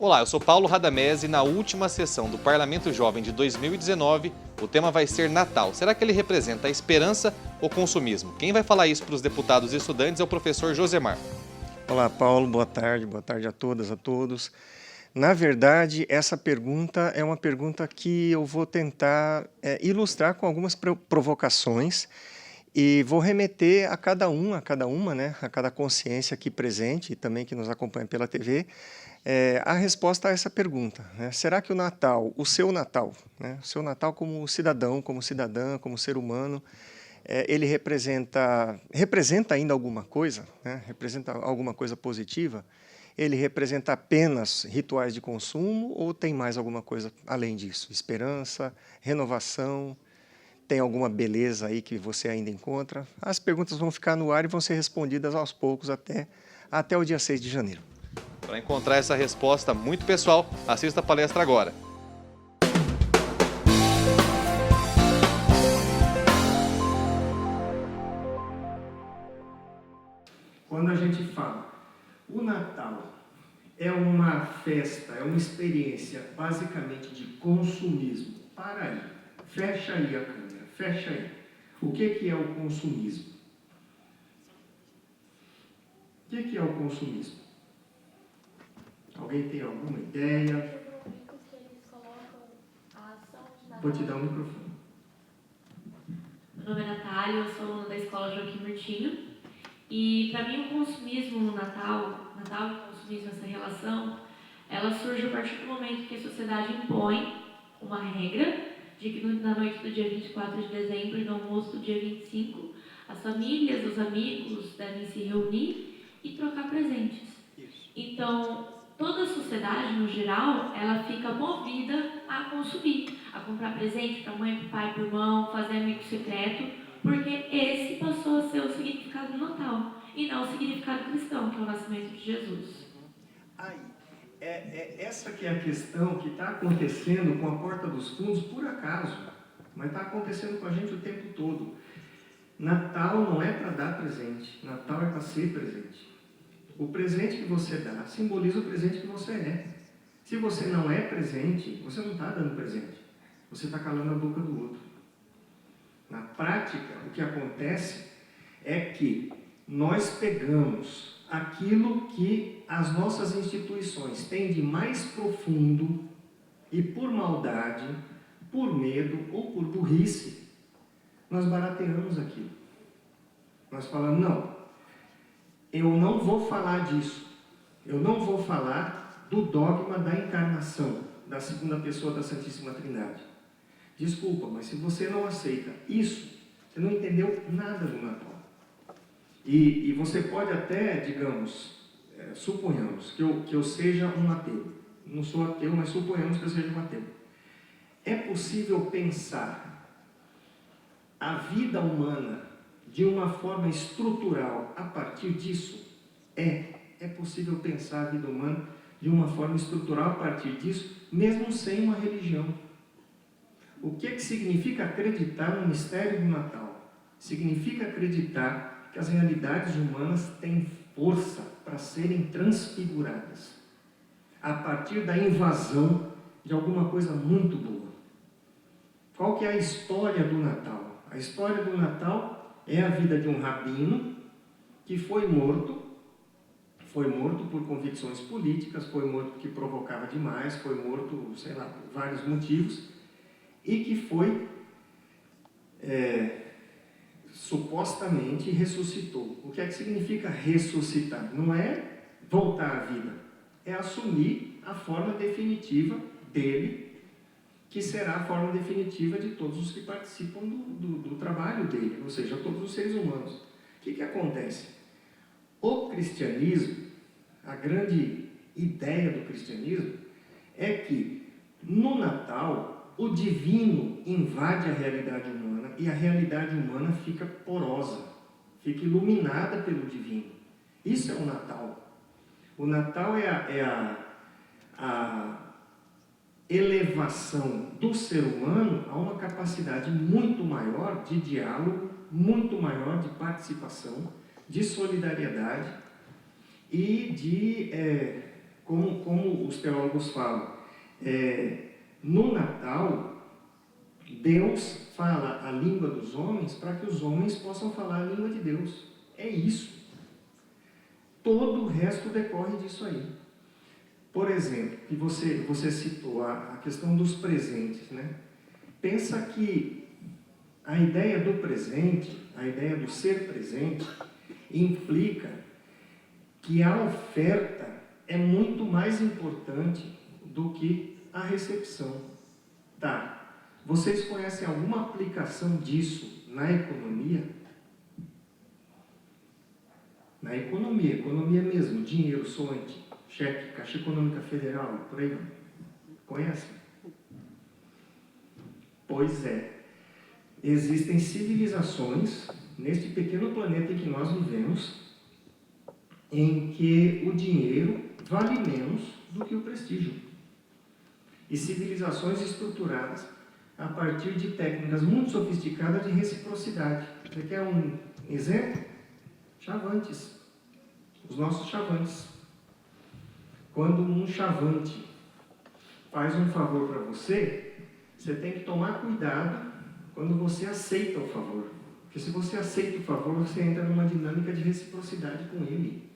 Olá, eu sou Paulo Radamés e na última sessão do Parlamento Jovem de 2019, o tema vai ser Natal. Será que ele representa a esperança ou consumismo? Quem vai falar isso para os deputados e estudantes é o professor Josemar. Olá, Paulo, boa tarde a todas, a todos. Na verdade, essa pergunta é uma pergunta que eu vou tentar ilustrar com algumas provocações e vou remeter a cada uma, né, a cada consciência aqui presente e também que nos acompanha pela TV, a resposta a essa pergunta, né? Será que o seu Natal, né, o seu Natal como cidadão, como cidadã, como ser humano, ele representa ainda alguma coisa, né? Representa alguma coisa positiva? Ele representa apenas rituais de consumo ou tem mais alguma coisa além disso? Esperança, renovação, tem alguma beleza aí que você ainda encontra? As perguntas vão ficar no ar e vão ser respondidas aos poucos até o dia 6 de janeiro. Para encontrar essa resposta muito pessoal, assista a palestra agora. Quando a gente fala, o Natal é uma festa, é uma experiência basicamente de consumismo. Para aí, fecha aí a câmera, fecha aí. O que é o consumismo? O que é o consumismo? Alguém tem alguma ideia? Vou te dar o microfone. Meu nome é Natália, eu sou aluna da Escola Joaquim Murtinho. E para mim o consumismo no Natal e o consumismo, essa relação, ela surge a partir do momento que a sociedade impõe uma regra de que na noite do dia 24 de dezembro e no almoço do dia 25, as famílias, os amigos devem se reunir e trocar presentes. Então, toda a sociedade, no geral, ela fica movida a consumir, a comprar presente para a mãe, para o pai, para o irmão, fazer amigo secreto, porque esse passou a ser o significado do Natal, e não o significado cristão, que é o nascimento de Jesus. Aí, essa que é a questão que está acontecendo com a Porta dos Fundos, por acaso, mas está acontecendo com a gente o tempo todo. Natal não é para dar presente, Natal é para ser presente. O presente que você dá simboliza o presente que você é. Se você não é presente, você não está dando presente. Você está calando a boca do outro. Na prática, o que acontece é que nós pegamos aquilo que as nossas instituições têm de mais profundo e por maldade, por medo ou por burrice, nós barateamos aquilo. Nós falamos, não, eu não vou falar disso. Eu não vou falar do dogma da encarnação, da segunda pessoa da Santíssima Trindade. Desculpa, mas se você não aceita isso, você não entendeu nada do Natal. E você pode até, digamos, suponhamos que eu seja um ateu. Não sou ateu, mas suponhamos que eu seja um ateu. É possível pensar a vida humana de uma forma estrutural a partir disso? É possível pensar a vida humana de uma forma estrutural a partir disso, mesmo sem uma religião. O que significa acreditar no mistério do Natal? Significa acreditar que as realidades humanas têm força para serem transfiguradas a partir da invasão de alguma coisa muito boa. Qual que é a história do Natal? A história do Natal é a vida de um rabino que foi morto por convicções políticas, foi morto porque provocava demais, foi morto, sei lá, por vários motivos, e que foi, supostamente, ressuscitou. O que é que significa ressuscitar? Não é voltar à vida, é assumir a forma definitiva dele, que será a forma definitiva de todos os que participam do trabalho dele, ou seja, todos os seres humanos. O que acontece? O cristianismo, a grande ideia do cristianismo, é que no Natal o divino invade a realidade humana e a realidade humana fica porosa, fica iluminada pelo divino. Isso é o Natal. O Natal é a elevação do ser humano a uma capacidade muito maior de diálogo, muito maior de participação, de solidariedade e de como os teólogos falam, no Natal, Deus fala a língua dos homens para que os homens possam falar a língua de Deus. É isso. Todo o resto decorre disso aí. Por exemplo, que você citou a questão dos presentes, né? Pensa que a ideia do presente, a ideia do ser presente, implica que a oferta é muito mais importante do que a recepção. Tá. Vocês conhecem alguma aplicação disso na economia? Na economia mesmo, dinheiro soante, cheque, Caixa Econômica Federal, por aí. Conhecem? Pois é. Existem civilizações neste pequeno planeta em que nós vivemos, em que o dinheiro vale menos do que o prestígio. E civilizações estruturadas a partir de técnicas muito sofisticadas de reciprocidade. Você quer um exemplo? Chavantes. Os nossos chavantes. Quando um chavante faz um favor para você, você tem que tomar cuidado quando você aceita o favor. Porque se você aceita o favor, você entra numa dinâmica de reciprocidade com ele.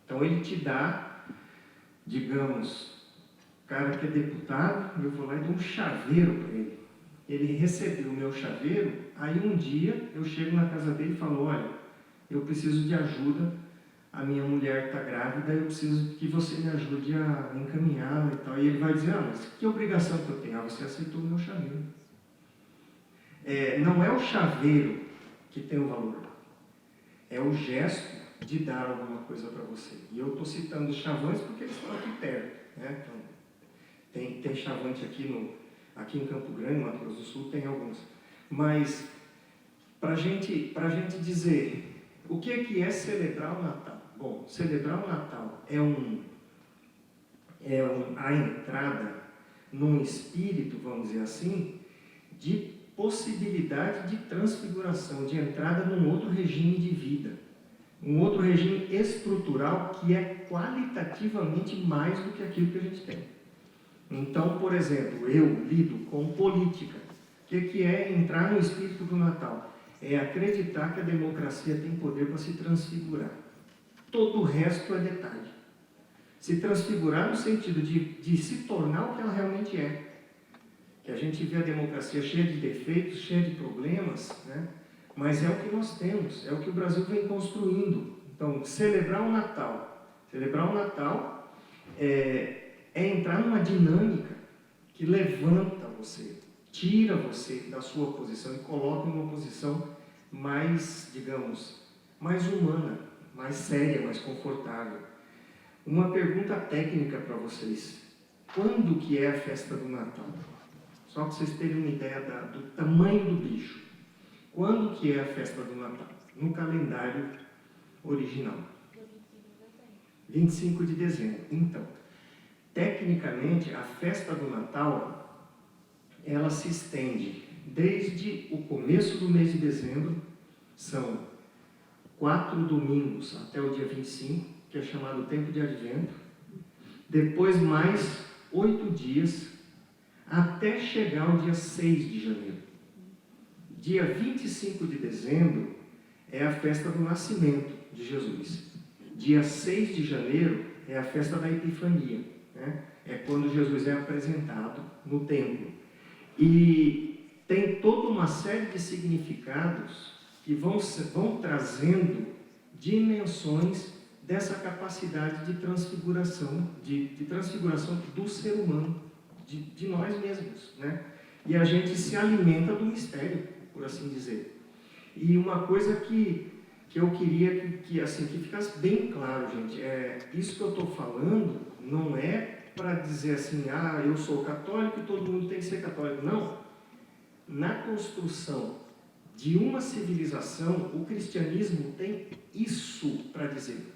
Então ele te dá, digamos, o cara que é deputado, eu vou lá e dou um chaveiro para ele. Ele recebeu o meu chaveiro, aí um dia eu chego na casa dele e falo, olha, eu preciso de ajuda, a minha mulher está grávida, eu preciso que você me ajude a encaminhá-la e tal. E ele vai dizer, mas que obrigação que eu tenho? Você aceitou o meu chaveiro. Não é o chaveiro que tem o valor, é o gesto de dar alguma coisa para você. E eu estou citando os chavantes porque eles estão aqui perto, né? Então, tem chavante aqui em Campo Grande, no Mato Grosso do Sul, tem alguns. Mas, para gente dizer o que é celebrar o Natal? Bom, celebrar o Natal é a entrada num espírito, vamos dizer assim, de possibilidade de transfiguração, de entrada num outro regime de vida, um outro regime estrutural que é qualitativamente mais do que aquilo que a gente tem. Então, por exemplo, eu lido com política. O que é entrar no espírito do Natal? É acreditar que a democracia tem poder para se transfigurar. Todo o resto é detalhe. Se transfigurar no sentido de se tornar o que ela realmente é. Que a gente vê a democracia cheia de defeitos, cheia de problemas, né? Mas é o que nós temos, é o que o Brasil vem construindo. Então, celebrar o Natal é entrar numa dinâmica que levanta você, tira você da sua posição e coloca em uma posição mais, digamos, mais humana, mais séria, mais confortável. Uma pergunta técnica para vocês. Quando que é a festa do Natal? Só para vocês terem uma ideia do tamanho do bicho. Quando que é a festa do Natal? No calendário original. 25 de dezembro. Então, tecnicamente, a festa do Natal, ela se estende desde o começo do mês de dezembro, são 4 domingos até o dia 25, que é chamado Tempo de Advento, depois mais 8 dias, até chegar ao dia 6 de janeiro. Dia 25 de dezembro é a festa do nascimento de Jesus. Dia 6 de janeiro é a festa da Epifania, né? É quando Jesus é apresentado no templo. E tem toda uma série de significados que vão trazendo dimensões dessa capacidade de transfiguração, de transfiguração do ser humano, de nós mesmos, né? E a gente se alimenta do mistério, por assim dizer. E uma coisa que eu queria que ficasse bem claro, gente, isso que eu estou falando não é para dizer assim, eu sou católico e todo mundo tem que ser católico. Não. Na construção de uma civilização, o cristianismo tem isso para dizer.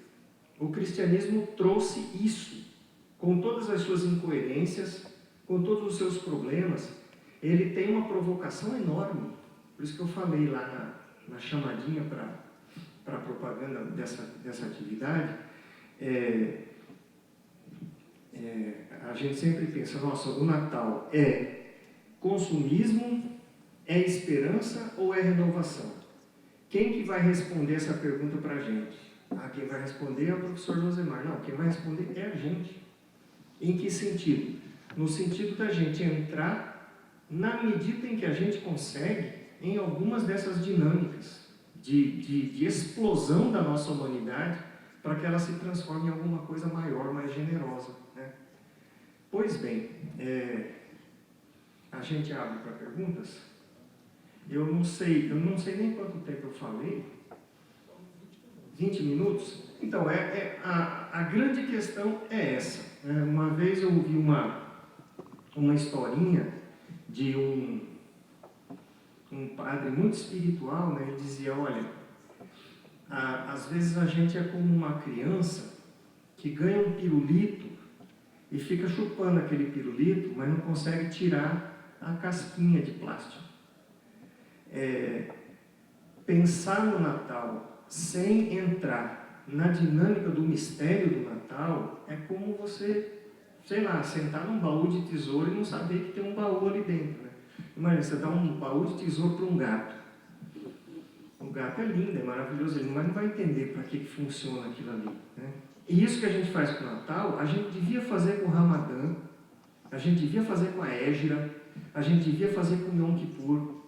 O cristianismo trouxe isso, com todas as suas incoerências, com todos os seus problemas. Ele tem uma provocação enorme. Por isso que eu falei lá na chamadinha para a propaganda dessa atividade, a gente sempre pensa, nossa, o Natal é consumismo, é esperança ou é renovação? Quem que vai responder essa pergunta para a gente? Quem vai responder é o professor Josemar. Não, quem vai responder é a gente. Em que sentido? No sentido da gente entrar, na medida em que a gente consegue, em algumas dessas dinâmicas de explosão da nossa humanidade, para que ela se transforme em alguma coisa maior, mais generosa, né? Pois bem, a gente abre para perguntas. Eu não sei nem quanto tempo eu falei. 20 minutos? Então, a grande questão é essa. Uma vez eu ouvi uma historinha de um padre muito espiritual, né? Ele dizia, olha, às vezes a gente é como uma criança que ganha um pirulito e fica chupando aquele pirulito, mas não consegue tirar a casquinha de plástico. Pensar no Natal sem entrar na dinâmica do mistério do Natal é como você, sei lá, sentar num baú de tesouro e não saber que tem um baú ali dentro, né? Imagina, você dá um baú de tesouro para um gato. O gato é lindo, é maravilhoso, mas não vai entender para que funciona aquilo ali, né? E isso que a gente faz com o Natal, a gente devia fazer com o Ramadã, a gente devia fazer com a Égira, a gente devia fazer com o Yom Kippur,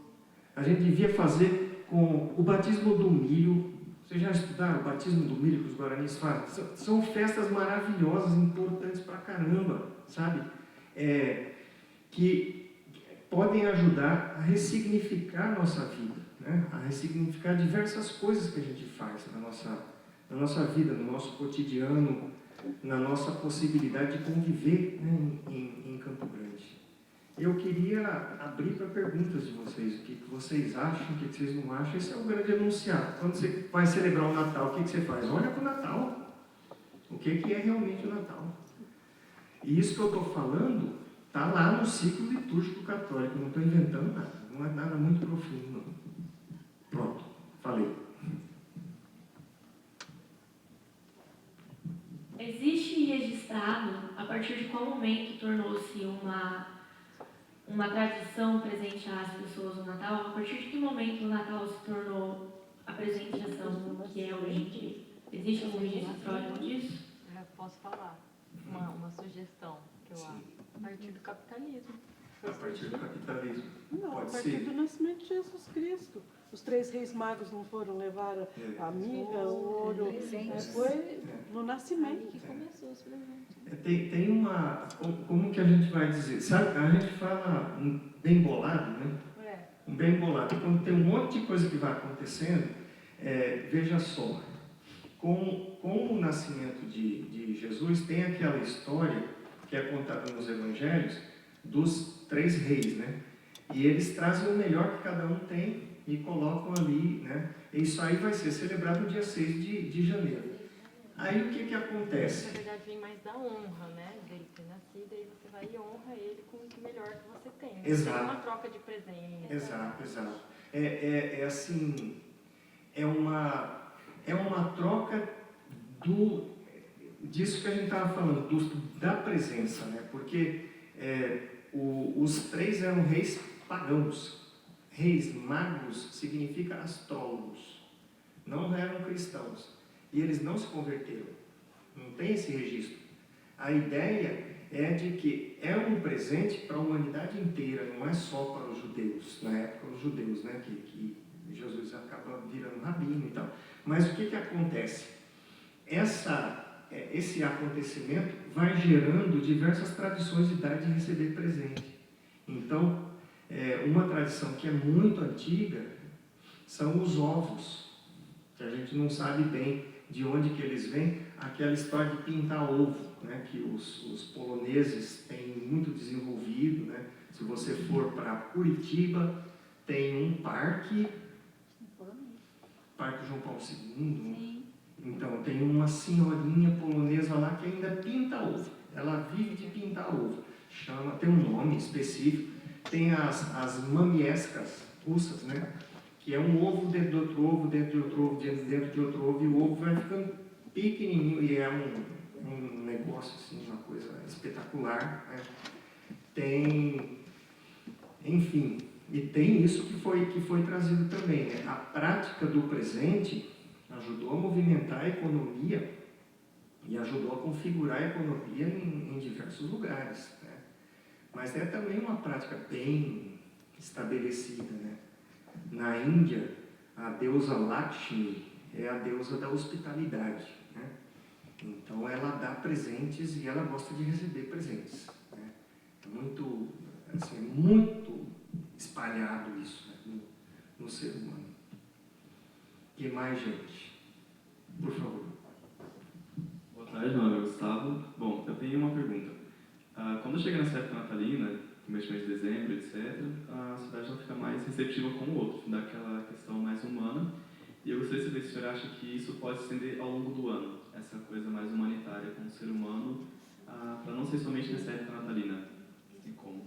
a gente devia fazer com o batismo do milho. Vocês já estudaram o batismo do milho que os guaranis fazem? São festas maravilhosas, importantes pra caramba, sabe? Que podem ajudar a ressignificar a nossa vida, né? A ressignificar diversas coisas que a gente faz na nossa vida, no nosso cotidiano, na nossa possibilidade de conviver, né, em Campo Grande. Eu queria abrir para perguntas de vocês. O que vocês acham, o que vocês não acham? Esse é o grande enunciado. Quando você vai celebrar o Natal, o que você faz? Olha para o Natal. O que é realmente o Natal? E isso que eu estou falando está lá no ciclo litúrgico católico. Não estou inventando nada. Não é nada muito profundo, não. Pronto, falei. Existe registrado, a partir de qual momento tornou-se uma tradição presentear as pessoas no Natal? A partir de que momento o Natal se tornou a presenteação que é hoje em dia? Existe algum registro histórico disso? Eu posso falar uma sugestão que eu acho. A partir do capitalismo. A partir do capitalismo. Não, Pode a partir ser. do nascimento de Jesus Cristo. Os 3 reis magos não foram levar a mirra, o ouro. Foi no nascimento. Aí que começou os presentes. Tem uma... Como que a gente vai dizer? Sabe, a gente fala um bem bolado, né? Um bem bolado. Quando tem um monte de coisa que vai acontecendo, veja só, com o nascimento de Jesus, tem aquela história que é contada nos evangelhos dos 3 reis, né? E eles trazem o melhor que cada um tem e colocam ali, né? E isso aí vai ser celebrado no dia 6 de janeiro. Aí o que acontece? Na verdade, vem mais da honra, né? Dele ter nascido, aí você vai e honra ele com o melhor que você tem. Exato. Tem uma troca de presente. Exato. Assim, é uma troca disso que a gente estava falando, da presença, né? Porque os 3 eram reis pagãos. Reis magos significa astrólogos. Não eram cristãos. E eles não se converteram. Não tem esse registro. A ideia é de que é um presente para a humanidade inteira, não é só para os judeus. Na época, os judeus, né? Que Jesus acaba virando rabino e tal. Mas o que acontece? Esse acontecimento vai gerando diversas tradições de dar e de receber presente. Então, uma tradição que é muito antiga são os ovos, que a gente não sabe bem de onde que eles vêm, aquela história de pintar ovo, né, que os poloneses têm muito desenvolvido, né? Se você for para Curitiba, tem um parque João Paulo II. Sim. Então, tem uma senhorinha polonesa lá que ainda pinta ovo. Ela vive de pintar ovo. Tem um nome específico. Tem as mamiescas russas, né? Que é um ovo dentro de outro ovo, dentro de outro ovo, dentro de outro ovo, e o ovo vai ficando pequenininho, e é um negócio, assim, uma coisa espetacular, né? Tem, enfim, e tem isso que foi trazido também, né? A prática do presente ajudou a movimentar a economia e ajudou a configurar a economia em diversos lugares, né? Mas é também uma prática bem estabelecida, né? Na Índia, a deusa Lakshmi é a deusa da hospitalidade, né? Então ela dá presentes e ela gosta de receber presentes, né? É muito, assim, é muito espalhado isso, né? no ser humano. E mais, gente? Por favor. Boa tarde, meu nome é Gustavo. Bom, eu tenho uma pergunta. Quando chega nessa época natalina, mês de dezembro, etc., a cidade não fica mais receptiva com o outro, daquela questão mais humana. E eu gostaria de saber se o senhor acha que isso pode se estender ao longo do ano, essa coisa mais humanitária com o ser humano, para não ser somente nessa época natalina. E como?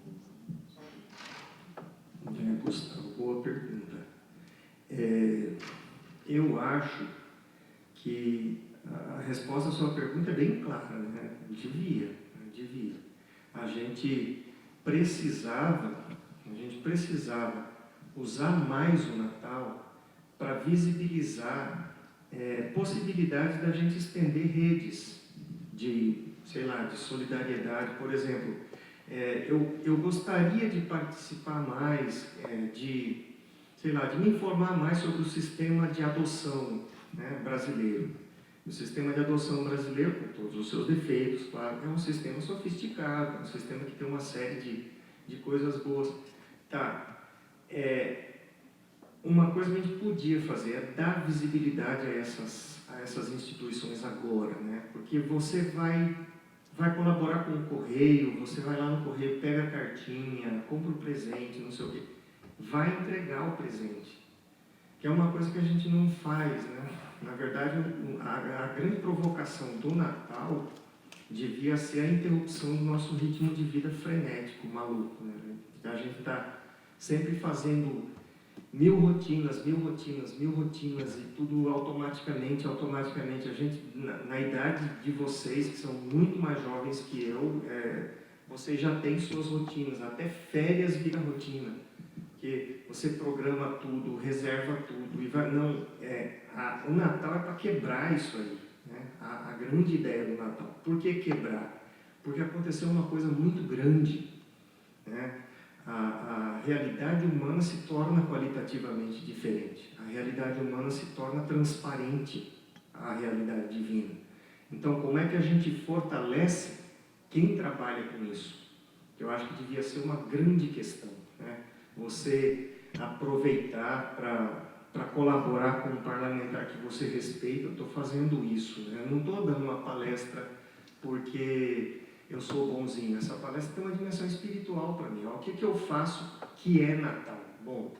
Gustavo, boa pergunta. Eu acho que a resposta à sua pergunta é bem clara, né? Devia. A gente precisava usar mais o Natal para visibilizar possibilidades da gente estender redes de, sei lá, de solidariedade. Por exemplo, eu gostaria de participar mais, de me informar mais sobre o sistema de adoção, né, brasileiro. O sistema de adoção brasileiro, com todos os seus defeitos, claro, é um sistema sofisticado, é um sistema que tem uma série de coisas boas. Tá, uma coisa que a gente podia fazer é dar visibilidade a essas instituições agora, né? Porque você vai colaborar com o correio, você vai lá no correio, pega a cartinha, compra o presente, não sei o quê. Vai entregar o presente, que é uma coisa que a gente não faz, né? Na verdade, a grande provocação do Natal devia ser a interrupção do nosso ritmo de vida frenético, maluco, né? A gente está sempre fazendo mil rotinas, e tudo automaticamente. A gente, na idade de vocês, que são muito mais jovens que eu, vocês já têm suas rotinas, até férias vira rotina. Porque você programa tudo, reserva tudo, e vai... Não, o Natal é para quebrar isso aí, né? A grande ideia do Natal. Por que quebrar? Porque aconteceu uma coisa muito grande, né? A realidade humana se torna qualitativamente diferente. A realidade humana se torna transparente à realidade divina. Então, como é que a gente fortalece quem trabalha com isso? Eu acho que devia ser uma grande questão, né? Você aproveitar para colaborar com um parlamentar que você respeita. Eu estou fazendo isso, né? Eu não estou dando uma palestra porque eu sou bonzinho. Essa palestra tem uma dimensão espiritual para mim. O que eu faço que é Natal? Bom,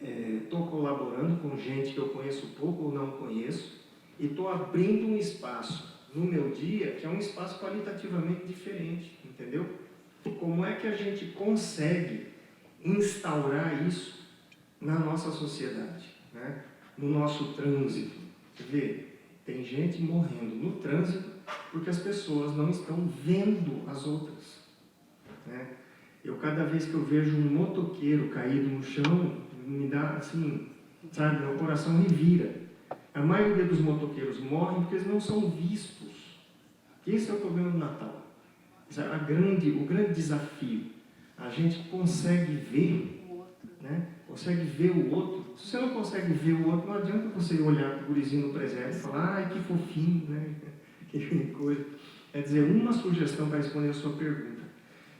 estou colaborando com gente que eu conheço pouco ou não conheço e estou abrindo um espaço no meu dia que é um espaço qualitativamente diferente, entendeu? Como é que a gente consegue instaurar isso na nossa sociedade, né? No nosso trânsito? Você vê, tem gente morrendo no trânsito porque as pessoas não estão vendo as outras, né? Cada vez que eu vejo um motoqueiro caído no chão, me dá assim, sabe, meu coração revira. A maioria dos motoqueiros morrem porque eles não são vistos. Esse é o problema do Natal. O grande desafio. A gente consegue ver, né? Consegue ver o outro. Se você não consegue ver o outro, não adianta você olhar para o gurizinho no presépio e falar, ai, que fofinho, né? Que coisa. Quer dizer, uma sugestão para responder a sua pergunta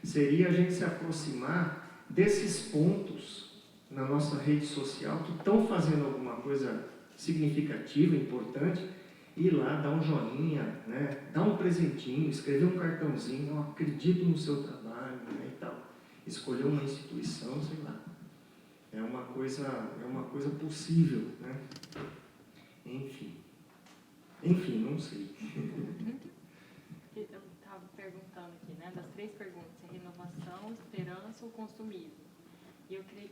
seria a gente se aproximar desses pontos na nossa rede social que estão fazendo alguma coisa significativa, importante, ir lá, dar um joinha, né? Dar um presentinho, escrever um cartãozinho, eu acredito no seu trabalho, né? E tal. Escolher uma instituição, sei lá. É uma coisa possível, né? Enfim, não sei. Eu estava perguntando aqui, né, das 3 perguntas, renovação, esperança ou consumismo. E eu creio...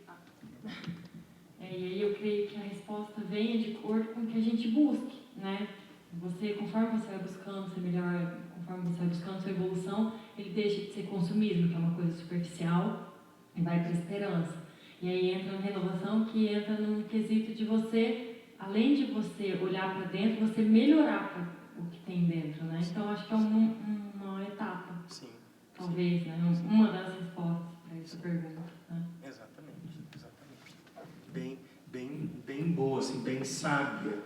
E aí eu creio que a resposta venha de acordo com o que a gente busque, né? você, conforme você vai buscando ser melhor, conforme você vai buscando sua evolução, ele deixa de ser consumismo, que é uma coisa superficial, e vai para a esperança. E aí entra na renovação, que entra num quesito de você, além de você olhar para dentro, você melhorar o que tem dentro, né? Então, acho que é uma etapa, Sim. talvez, né? Uma das respostas para essa pergunta, né? Exatamente. Bem boa, assim, bem sábia.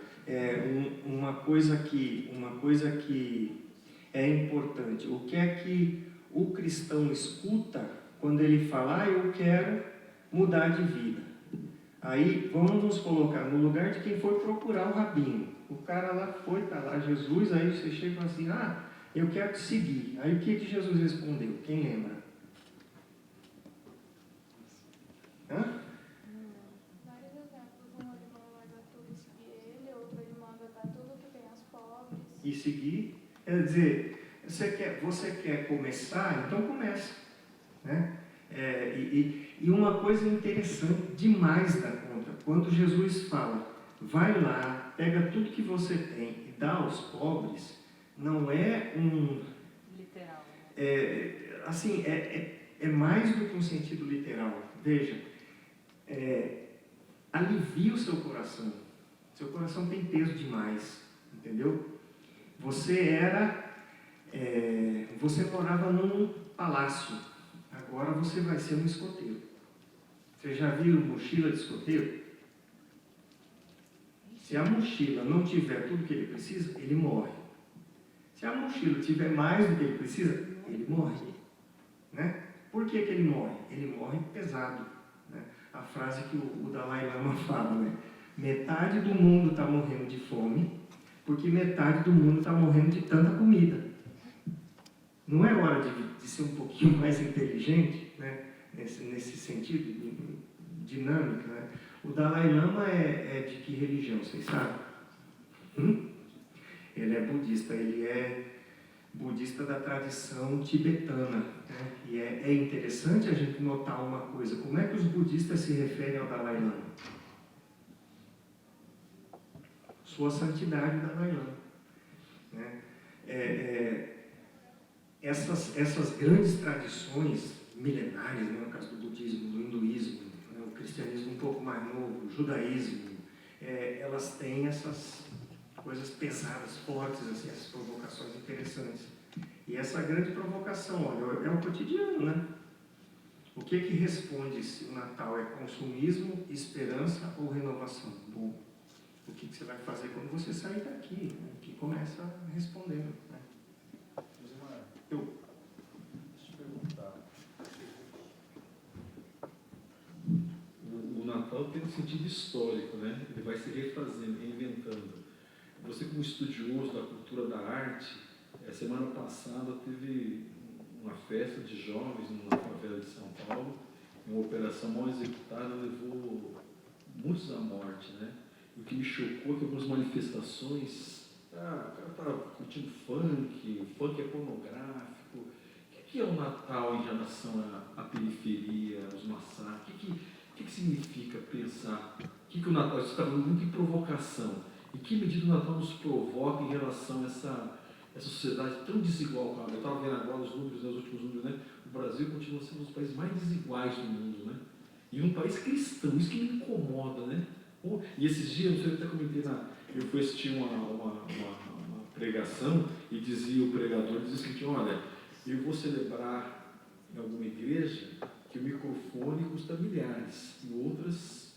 Uma coisa que é importante. O que é que o cristão escuta quando ele fala, eu quero mudar de vida? Aí vamos nos colocar no lugar de quem foi procurar o rabino. O cara lá foi, está lá Jesus, aí você chega e fala assim, eu quero te seguir. Aí o que Jesus respondeu? Quem lembra? Vários exemplos. Um ele manda largar tudo e seguir ele, outro ele manda dar tudo que tem aos pobres. E seguir, quer dizer, você quer começar, então começa, né? E uma coisa interessante demais da conta, quando Jesus fala, vai lá, pega tudo que você tem e dá aos pobres, não é Literal. assim, é mais do que um sentido literal. Veja, alivia o seu coração. Seu coração tem peso demais, entendeu? Você morava num palácio, agora você vai ser um escoteiro. Você já viu mochila de escoteiro? Se a mochila não tiver tudo que ele precisa, ele morre. Se a mochila tiver mais do que ele precisa, ele morre. Né? Por que ele morre? Ele morre pesado. Né? A frase que o Dalai Lama fala, né? Metade do mundo está morrendo de fome, porque metade do mundo está morrendo de tanta comida. Não é hora de ser um pouquinho mais inteligente, né? Nesse sentido dinâmico, né? O Dalai Lama é de que religião, vocês sabem? Ele é budista, ele é budista da tradição tibetana. Né? E é interessante a gente notar uma coisa, como é que os budistas se referem ao Dalai Lama? Sua Santidade Dalai Lama. Né? Essas grandes tradições milenares, né, no caso do budismo, do hinduísmo, né, o cristianismo um pouco mais novo, o judaísmo, elas têm essas coisas pesadas, fortes, assim, essas provocações interessantes. E essa grande provocação, olha, é o cotidiano, né? O que responde se o Natal é consumismo, esperança ou renovação? Bom, o que você vai fazer quando você sair daqui? Né? Que começa respondendo. Né? Deixa eu te perguntar. O Natal tem um sentido histórico, né? Ele vai se refazendo, reinventando. Você, como estudioso da cultura da arte, semana passada teve uma festa de jovens na favela de São Paulo, uma operação mal executada, levou muitos à morte, né? O que me chocou é que algumas manifestações, o cara estava curtindo funk, o funk é pornográfico. O que é o Natal em relação à periferia, aos massacres? O que significa pensar? O que o Natal, você está falando muito em provocação. Em que medida o Natal nos provoca em relação a essa sociedade tão desigual? Eu estava vendo agora os números, os últimos números, né? O Brasil continua sendo um dos países mais desiguais do mundo, né? E um país cristão, isso que me incomoda, né? E esses dias, eu até comentei, eu fui assistir uma pregação e dizia o pregador, dizia o seguinte, olha, eu vou celebrar em alguma igreja que o microfone custa milhares, em outras,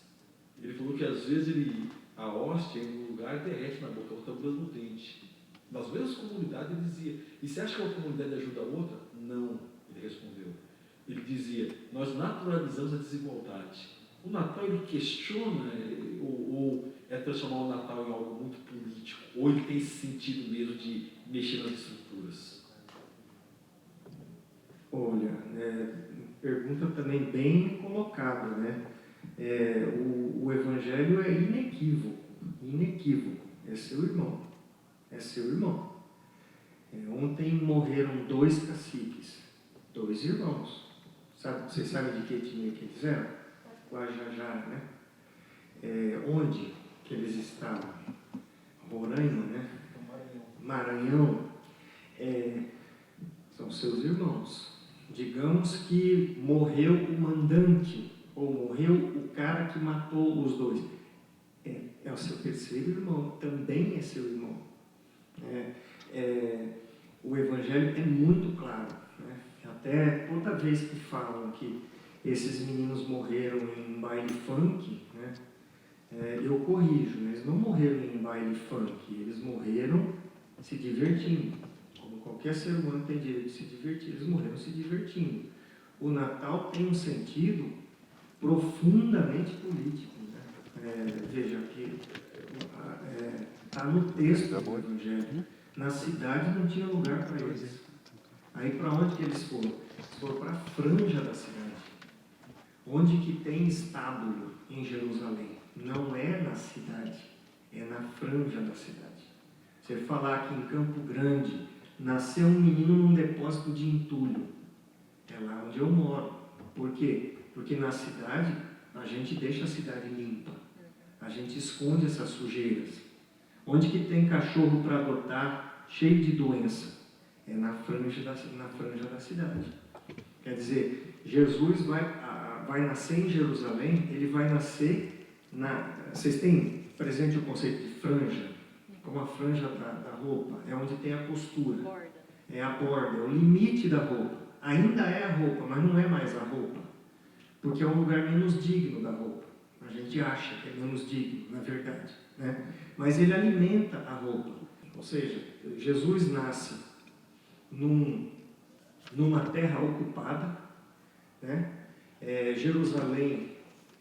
ele falou que às vezes a hóstia em um lugar derrete na boca, a outra gruda no dente. Nas mesmas comunidades ele dizia, e você acha que uma comunidade ajuda a outra? Não, ele respondeu. Ele dizia, nós naturalizamos a desigualdade. O Natal ele questiona ou é transformar o Natal em algo muito político, ou ele tem esse sentido mesmo de mexer nas estruturas? Olha, pergunta também bem colocada, né? O Evangelho é inequívoco, é seu irmão, ontem morreram 2 caciques, 2 irmãos, vocês sabem de que etnia que eles eram? Guajajara, né? Onde que eles estavam? Roraima, né? Maranhão, são seus irmãos. Digamos que morreu o mandante, ou morreu o cara que matou os dois. É o seu terceiro irmão, também é seu irmão. O Evangelho é muito claro, né? Até toda vez que falam que esses meninos morreram em baile funk, né? Eu corrijo, né? Eles não morreram em baile funk, eles morreram se divertindo. Como qualquer ser humano tem direito de se divertir, eles morreram se divertindo. O Natal tem um sentido profundamente político, né? Veja que está no texto do Evangelho. Na cidade não tinha lugar para eles. Aí para onde que eles foram? Eles foram para a franja da cidade. Onde que tem estábulo em Jerusalém? Não é na cidade, é na franja da cidade. Você falar que em Campo Grande nasceu um menino num depósito de entulho, é lá onde eu moro. Por quê? Porque na cidade a gente deixa a cidade limpa, a gente esconde essas sujeiras. Onde que tem cachorro para adotar cheio de doença? É na franja da cidade. Quer dizer, Jesus vai nascer em Jerusalém, ele vai nascer Vocês têm presente o conceito de franja? Como a franja da roupa, é onde tem a costura. É a borda, é o limite da roupa. Ainda é a roupa, mas não é mais a roupa. Porque é um lugar menos digno da roupa. A gente acha que é menos digno, na verdade, né? Mas ele alimenta a roupa. Ou seja, Jesus nasce numa terra ocupada, né? Jerusalém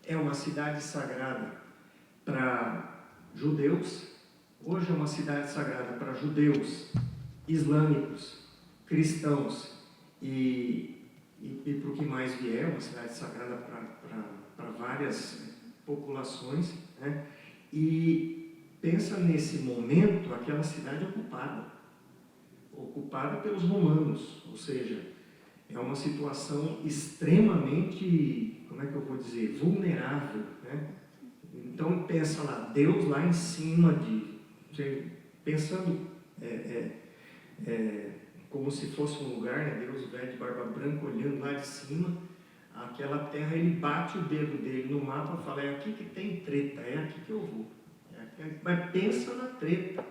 é uma cidade sagrada para judeus. Hoje é uma cidade sagrada para judeus, islâmicos, cristãos e para o que mais vier, uma cidade sagrada para várias populações, né? E pensa nesse momento, aquela cidade ocupada pelos romanos, ou seja, é uma situação extremamente, como é que eu vou dizer, vulnerável, né? Então pensa lá, Deus lá em cima pensando como se fosse um lugar, né? Deus velho de barba branca olhando lá de cima, aquela terra, ele bate o dedo dele no mapa e fala, é aqui que tem treta, é aqui que eu vou. Mas pensa na treta,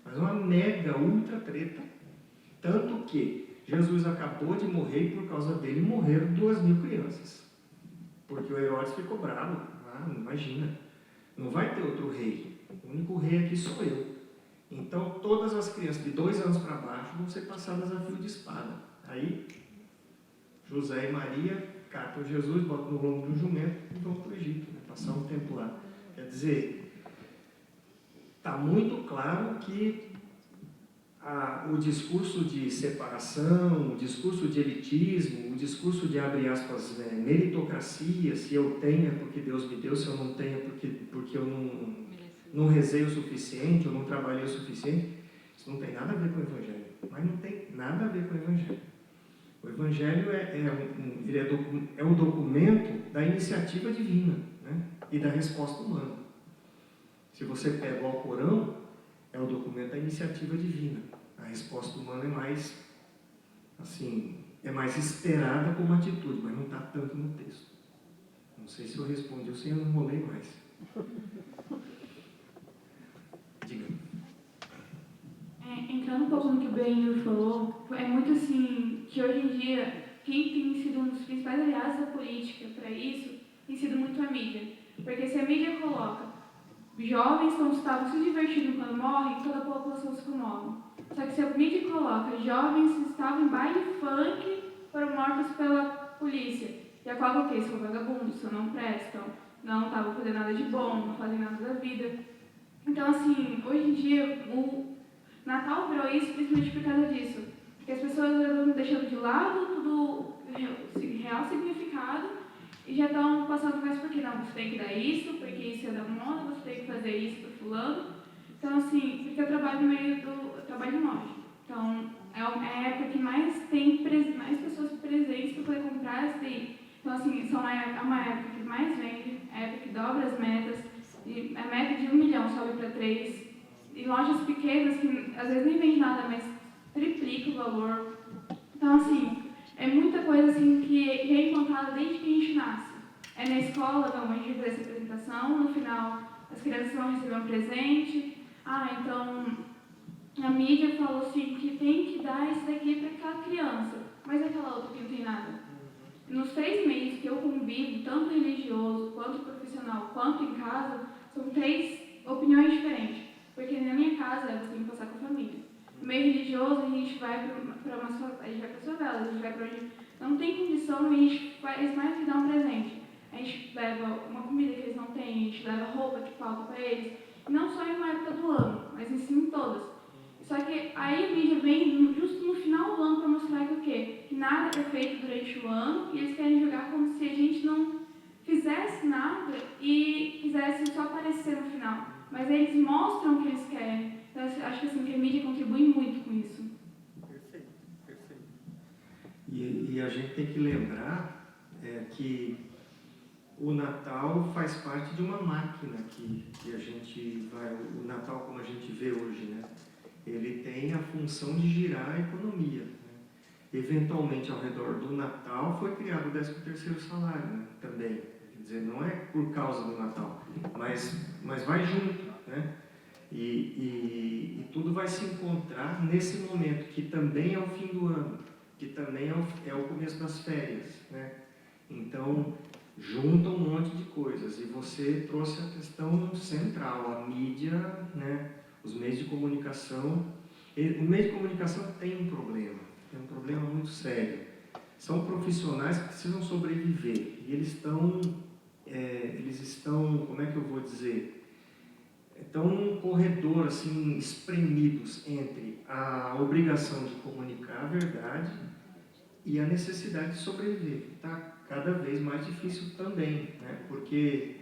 mas uma mega, ultra treta. Tanto que Jesus acabou de morrer e por causa dele morreram 2.000 crianças. Porque o Herodes ficou bravo. Imagina, não vai ter outro rei. O único rei aqui sou eu. Então todas as crianças de 2 anos para baixo vão ser passadas a fio de espada. Aí José e Maria catam Jesus, botam no lombo de um jumento e vão para o Egito, né? Passar um tempo lá. Quer dizer, está muito claro que o discurso de separação, o discurso de elitismo, o discurso de, abre aspas, meritocracia, se eu tenho é porque Deus me deu, se eu não tenho é porque eu não rezei o suficiente, eu não trabalhei o suficiente, isso não tem nada a ver com o Evangelho. Mas não tem nada a ver com o Evangelho. O Evangelho é um documento da iniciativa divina, né? E da resposta humana. Se você pega o Alcorão, é o documento da iniciativa divina. A resposta humana é mais, assim, esperada como atitude, mas não está tanto no texto. Não sei se eu respondi ou se eu não enrolei mais. Diga. Entrando um pouco no que o Benhur falou, é muito assim, que hoje em dia, quem tem sido um dos principais aliados da política para isso, tem sido muito a mídia. Porque se a mídia coloca jovens que estavam se divertindo quando morrem, toda a população se comove. Só que se a mídia coloca jovens que estavam em baile funk foram mortos pela polícia, já coloca o quê? São vagabundos, só não prestam, não estavam fazendo nada de bom, não fazem nada da vida. Então, assim, hoje em dia, o Natal virou isso principalmente por causa disso. Porque as pessoas estão deixando de lado tudo real significado e já estão passando mais porque não, você tem que dar isso, porque isso é da moda, você tem que fazer isso para fulano. Então, assim, porque eu trabalho no meio eu trabalho em loja. Então, é a época que mais tem mais pessoas presentes para poder comprar esse daí. Então, assim, é uma época que mais vende, é a época que dobra as metas. E a meta de 1 milhão sobe para 3. em lojas pequenas que às vezes nem vende nada, mas triplica o valor. Então, assim, é muita coisa assim, que é implantada desde que a gente nasce. É na escola, não, a gente vai fazer essa apresentação, no final as crianças vão receber um presente. Então, a mídia falou assim que tem que dar isso daqui para aquela criança, mas aquela outra que não tem nada. Nos 3 meses que eu convivo, tanto religioso, quanto profissional, quanto em casa, são 3 opiniões diferentes. Porque na minha casa, você tem que passar com a família. No meio religioso, a gente vai para as favelas, a gente vai para onde não tem condição, a gente faz mais que dar um presente. A gente leva uma comida que eles não têm, a gente leva roupa que falta para eles. Não só em uma época do ano, mas em sim em todas. Só que aí a mídia vem justo no final do ano para mostrar que o quê? Que nada é feito durante o ano e eles querem jogar como se a gente não fizesse nada e quisesse só aparecer no final. Mas aí eles mostram o que eles querem. Então eu acho que, assim, que a mídia contribui muito com isso. Perfeito, perfeito. E a gente tem que lembrar que o Natal faz parte de uma máquina que a gente vai... O Natal, como a gente vê hoje, né? Ele tem a função de girar a economia. Né? Eventualmente, ao redor do Natal, foi criado o 13º salário, né? Também. Quer dizer, não é por causa do Natal, mas vai junto, né? E tudo vai se encontrar nesse momento, que também é o fim do ano, que também é o começo das férias, né? Então, junta um monte de coisas. E você trouxe a questão central, a mídia, né? Os meios de comunicação. O meio de comunicação tem um problema muito sério. São profissionais que precisam sobreviver e eles estão, como é que eu vou dizer, estão num corredor assim, espremidos entre a obrigação de comunicar a verdade e a necessidade de sobreviver, que está cada vez mais difícil também, né? Porque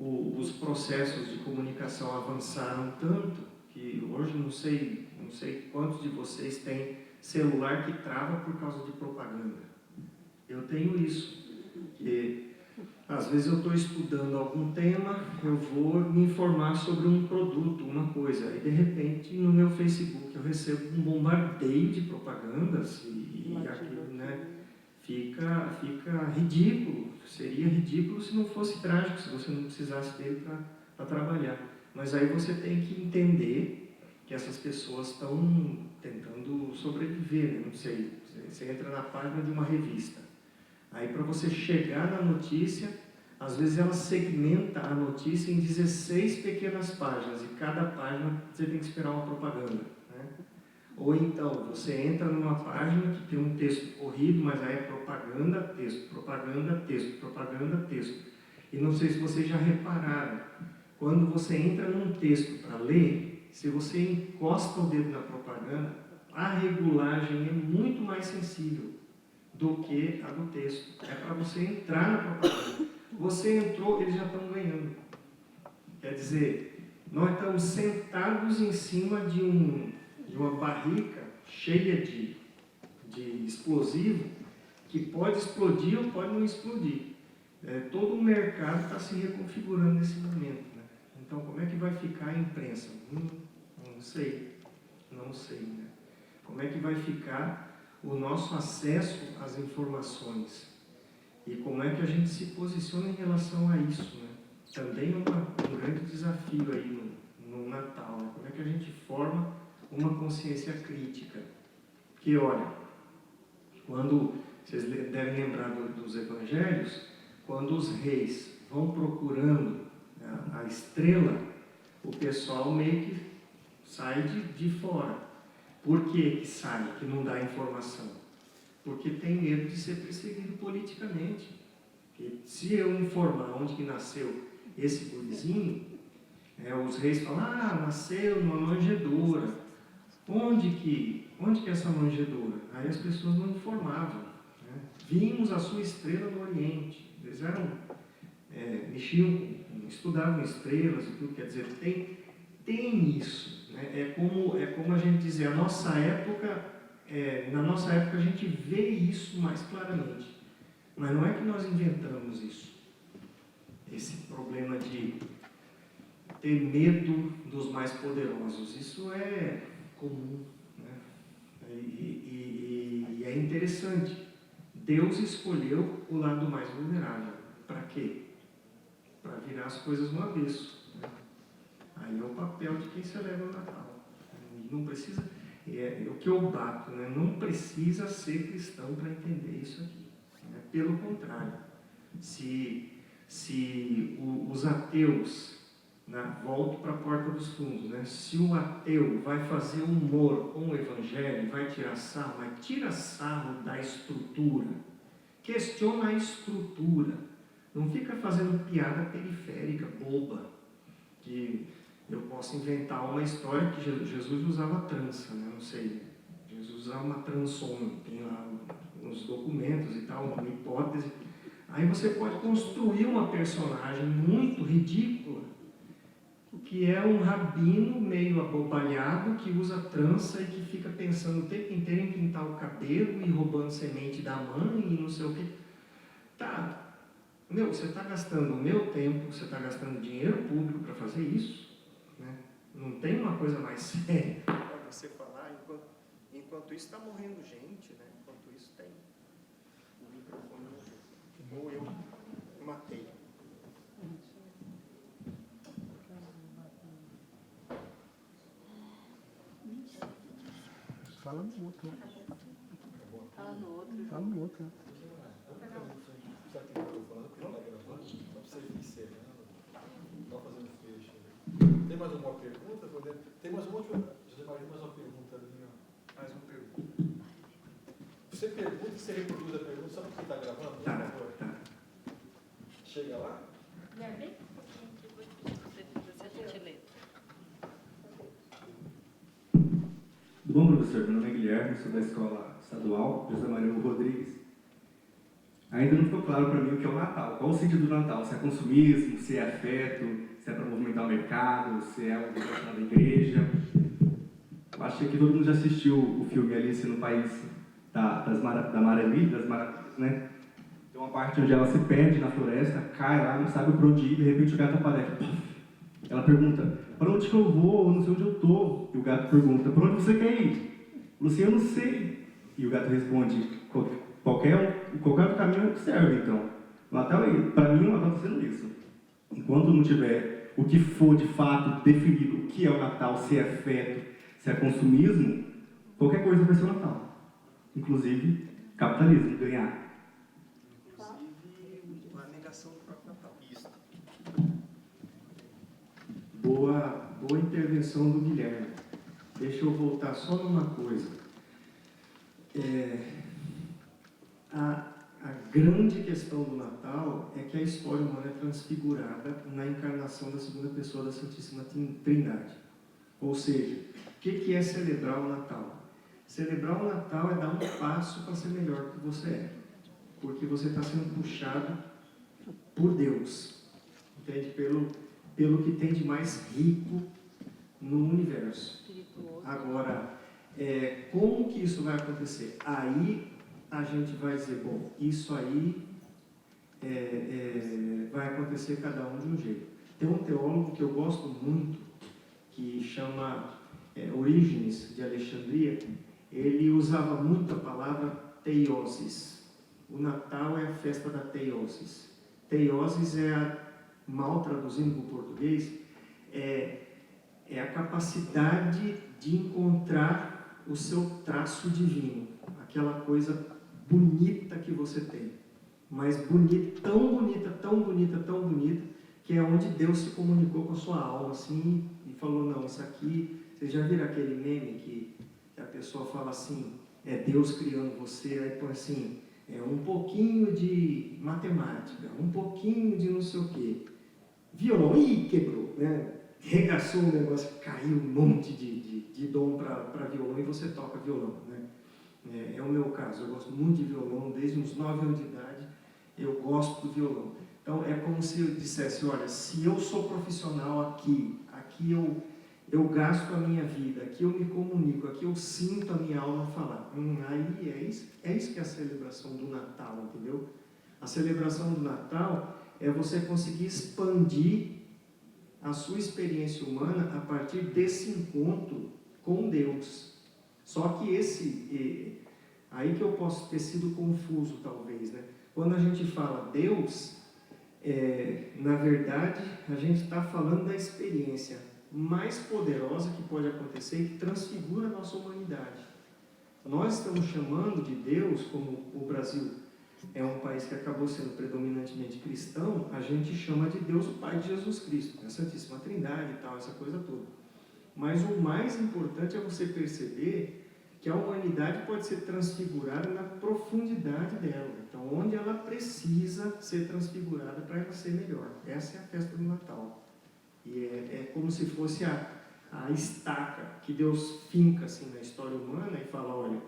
os processos de comunicação avançaram tanto que hoje não sei quantos de vocês têm celular que trava por causa de propaganda. Eu tenho isso, que às vezes eu estou estudando algum tema, eu vou me informar sobre um produto, uma coisa, e de repente no meu Facebook eu recebo um bombardeio de propagandas e aquilo, né, fica ridículo. Seria ridículo se não fosse trágico, se você não precisasse dele para trabalhar. Mas aí você tem que entender que essas pessoas estão tentando sobreviver, né? Não sei, você entra na página de uma revista. Aí para você chegar na notícia, às vezes ela segmenta a notícia em 16 pequenas páginas, e cada página você tem que esperar uma propaganda, né? Ou então, você entra numa página que tem um texto corrido, mas aí é propaganda, texto, propaganda, texto, propaganda, texto. E não sei se vocês já repararam, quando você entra num texto para ler, se você encosta o dedo na propaganda, a regulagem é muito mais sensível do que a do texto. É para você entrar na propaganda. Você entrou, eles já estão ganhando. Quer dizer, nós estamos sentados em cima de uma barrica cheia de explosivo que pode explodir ou pode não explodir. Todo o mercado está se reconfigurando nesse momento, né? Então, como é que vai ficar a imprensa? Não sei, né? Como é que vai ficar o nosso acesso às informações? E como é que a gente se posiciona em relação a isso, né? Também um grande desafio aí no Natal, né? Como é que a gente forma uma consciência crítica? Porque, olha, quando vocês devem lembrar dos evangelhos, quando os reis vão procurando a estrela, o pessoal meio que sai de fora. Por que sai, que não dá informação? Porque tem medo de ser perseguido politicamente. Porque se eu informar onde que nasceu esse gurizinho, os reis falam, nasceu numa manjedoura. Onde que é essa manjedoura? Aí as pessoas não informavam, né? Vimos a sua estrela no Oriente. Eles mexiam, estudavam estrelas e tudo. Quer dizer, tem isso, né? É como a gente dizer, na nossa época a gente vê isso mais claramente. Mas não é que nós inventamos isso. Esse problema de ter medo dos mais poderosos. Isso é comum, né? E é interessante. Deus escolheu o lado mais vulnerável. Para quê? Para virar as coisas no avesso, né? Aí é o papel de quem celebra o Natal. Não precisa, é o que eu bato, né? Não precisa ser cristão para entender isso aqui, né? Pelo contrário, se os ateus, né, volto para a porta dos fundos, né? Se o ateu vai fazer humor com o evangelho, vai tirar sarro, mas tira sarro da estrutura, questiona a estrutura, não fica fazendo piada periférica, boba, que eu posso inventar uma história que Jesus usava trança, né? Não sei, Jesus usava uma trançona, tem lá nos documentos e tal, uma hipótese. Aí você pode construir uma personagem muito ridícula, que é um rabino meio abobalhado, que usa trança e que fica pensando o tempo inteiro em pintar o cabelo e roubando semente da mãe e não sei o quê. Tá, você está gastando o meu tempo, você está gastando dinheiro público para fazer isso, né? Não tem uma coisa mais séria para você falar, enquanto isso está morrendo gente, né? Enquanto isso tem o microfone no jogo. Ou eu matei. Fala no outro. Fala no outro. Fala no outro. Já que eu estou falando, que não está gravando, para você ir encerrando, está fazendo fecho. Tem mais alguma pergunta? Tem mais uma última. José Maria, mais uma pergunta ali. Mais uma pergunta. Você pergunta e você reproduz a pergunta, só porque está gravando? Por favor. Tá. Chega lá. Vem um pouquinho aqui, vou pedir para você, se a gente lê. Tudo bom, professor? Meu nome é Guilherme, sou da Escola Estadual José Maria Rodrigues. Ainda não ficou claro para mim o que é o Natal. Qual o sentido do Natal? Se é consumismo, se é afeto, se é para movimentar o mercado, se é algo relacionado à igreja. Eu acho que aqui todo mundo já assistiu o filme Alice no País das Maravilhas, né? Tem uma parte onde ela se perde na floresta, cai lá, não sabe para onde ir, de repente o gato aparece. Ela pergunta, para onde que eu vou? Eu não sei onde eu estou. E o gato pergunta, para onde você quer ir? Lucia, eu não sei. E o gato responde, qualquer outro caminho serve, então. Natal, para mim, o Natal está sendo isso. Enquanto não tiver o que for, de fato, definido o que é o Natal, se é afeto, se é consumismo, qualquer coisa vai ser o Natal. Inclusive, capitalismo, ganhar. Inclusive, a negação do próprio Natal. Isso. Boa intervenção do Guilherme. Deixa eu voltar só numa coisa. A grande questão do Natal é que a história humana é transfigurada na encarnação da segunda pessoa da Santíssima Trindade. Ou seja, o que é celebrar o Natal? Celebrar o Natal é dar um passo para ser melhor do que você é. Porque você está sendo puxado por Deus. Entende? Pelo que tem de mais rico no universo. Agora, como que isso vai acontecer? Aí a gente vai dizer, bom, isso aí vai acontecer cada um de um jeito. Tem um teólogo que eu gosto muito, que chama Orígenes, de Alexandria. Ele usava muito a palavra teiosis. O Natal é a festa da teiosis. Teiosis mal traduzindo para o português, é a capacidade de encontrar o seu traço divino, aquela coisa bonita que você tem, mas bonita, tão bonita, tão bonita, tão bonita, que é onde Deus se comunicou com a sua alma, assim, e falou, não, isso aqui, vocês já viram aquele meme que a pessoa fala assim, é Deus criando você, aí põe assim, um pouquinho de matemática, um pouquinho de não sei o quê, violão, quebrou, né? Regaçou o negócio, caiu um monte de dom para violão e você toca violão, né? É o meu caso, eu gosto muito de violão, desde uns 9 anos de idade eu gosto do violão. Então é como se eu dissesse, olha, se eu sou profissional aqui eu gasto a minha vida, aqui eu me comunico, aqui eu sinto a minha alma falar. Aí é isso que é a celebração do Natal, entendeu? A celebração do Natal é você conseguir expandir a sua experiência humana a partir desse encontro com Deus. Só que aí que eu posso ter sido confuso, talvez, né? Quando a gente fala Deus, na verdade, a gente está falando da experiência mais poderosa que pode acontecer e que transfigura a nossa humanidade. Nós estamos chamando de Deus, como o Brasil é um país que acabou sendo predominantemente cristão, a gente chama de Deus o Pai de Jesus Cristo, a Santíssima Trindade e tal, essa coisa toda. Mas o mais importante é você perceber que a humanidade pode ser transfigurada na profundidade dela. Então, onde ela precisa ser transfigurada para ela ser melhor. Essa é a festa do Natal. E é como se fosse a estaca que Deus finca assim, na história humana e fala, olha,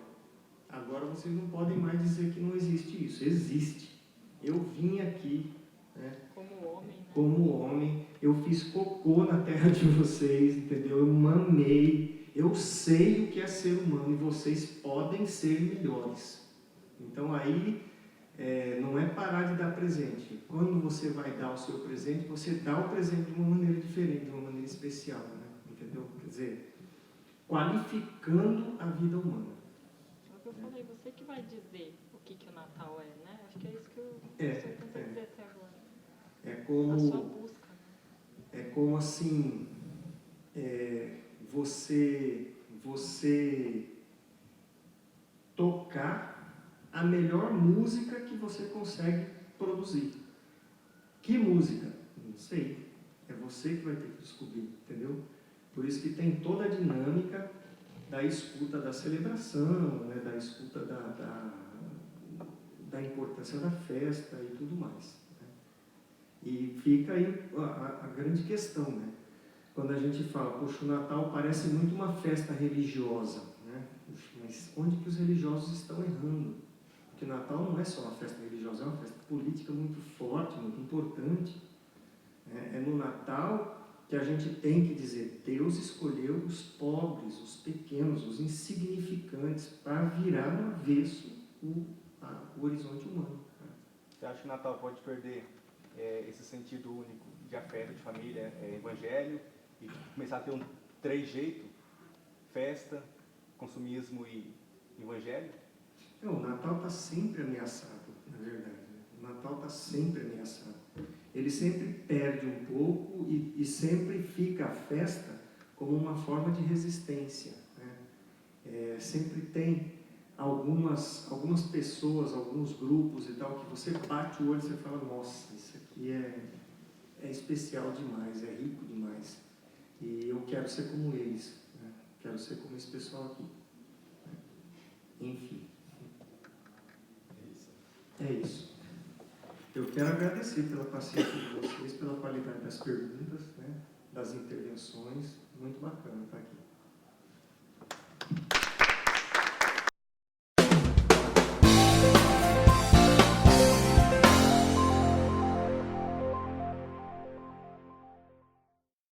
agora vocês não podem mais dizer que não existe isso. Existe. Eu vim aqui, né, como homem, eu fiz cocô na terra de vocês, entendeu? Eu mamei, eu sei o que é ser humano e vocês podem ser melhores. Então aí não é parar de dar presente. Quando você vai dar o seu presente, você dá o presente de uma maneira diferente, de uma maneira especial, né? Entendeu? Quer dizer, qualificando a vida humana. Eu falei, você que vai dizer o que o Natal é, né? Acho que é isso que eu estou tentando dizer até agora. É como, a sua busca. Né? É como assim, você tocar a melhor música que você consegue produzir. Que música? Não sei. É você que vai ter que descobrir, entendeu? Por isso que tem toda a dinâmica da escuta da celebração, né, da escuta da importância da festa e tudo mais. Né? E fica aí a grande questão, né? Quando a gente fala, poxa, o Natal parece muito uma festa religiosa, né? Poxa, mas onde que os religiosos estão errando? Porque o Natal não é só uma festa religiosa, é uma festa política muito forte, muito importante. É no Natal que a gente tem que dizer, Deus escolheu os pobres, os pequenos, os insignificantes, para virar no avesso o horizonte humano. Você acha que o Natal pode perder esse sentido único de afeto, de família, evangelho, e começar a ter um trejeito, festa, consumismo e evangelho? Não, o Natal está sempre ameaçado, na verdade. O Natal está sempre ameaçado. Ele sempre perde um pouco e sempre fica a festa como uma forma de resistência. Né? Sempre tem algumas pessoas, alguns grupos e tal, que você bate o olho e você fala, nossa, isso aqui é especial demais, é rico demais. E eu quero ser como eles, né? Quero ser como esse pessoal aqui. Enfim. É isso. Eu quero agradecer pela paciência de vocês, pela qualidade das perguntas, né, das intervenções. Muito bacana estar aqui.